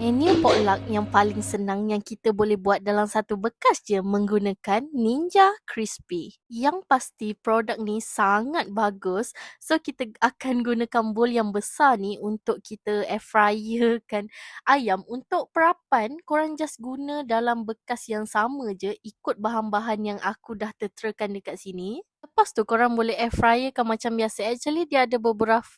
Menu potluck yang paling senang yang kita boleh buat dalam satu bekas je menggunakan Ninja Crispy. Yang pasti produk ni sangat bagus. So kita akan gunakan bowl yang besar ni untuk kita air fryer kan ayam. Untuk perapan, korang just guna dalam bekas yang sama je ikut bahan-bahan yang aku dah terterakan dekat sini. Lepas tu korang boleh air fryer kan macam biasa. Actually dia ada beberapa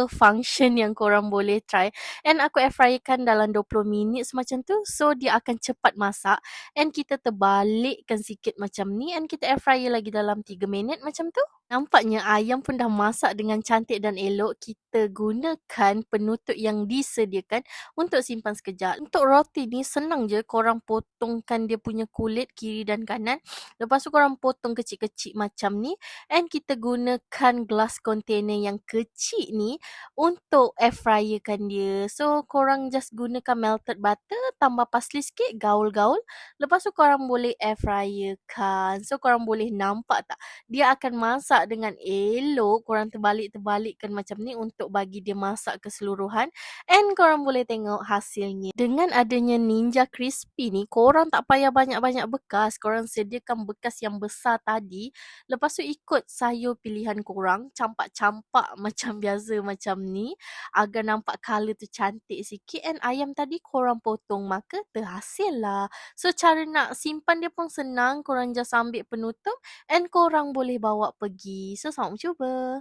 function yang korang boleh try. And aku air fryerkan dalam 20 minit macam tu. So, dia akan cepat masak. And kita terbalikkan sikit macam ni. And kita air fryer lagi dalam 3 minit macam tu. Nampaknya ayam pun dah masak dengan cantik dan elok. Kita gunakan penutup yang disediakan untuk simpan sekejap. Untuk roti ni senang je korang potongkan dia punya kulit kiri dan kanan. Lepas tu korang potong kecil-kecil macam ni. And kita gunakan glass container yang kecil ni untuk air fryerkan dia. So, korang just gunakan melted butter, tambah parsley sikit, gaul-gaul. Lepas tu korang boleh air fryerkan. So, korang boleh nampak tak? Dia akan masak dengan elok. Korang terbalik-terbalikkan macam ni untuk bagi dia masak keseluruhan. And korang boleh tengok hasilnya. Dengan adanya Ninja Crispy ni, korang tak payah banyak-banyak bekas. Korang sediakan bekas yang besar tadi. Lepas tu ikut sayur pilihan korang. Campak-campak macam biasa macam ni. Agar nampak colour tu cantik sikit. And ayam tadi korang potong. Maka terhasil lah. So cara nak simpan dia pun senang. Korang just ambil penutup. And korang boleh bawa pergi. So selamat cuba.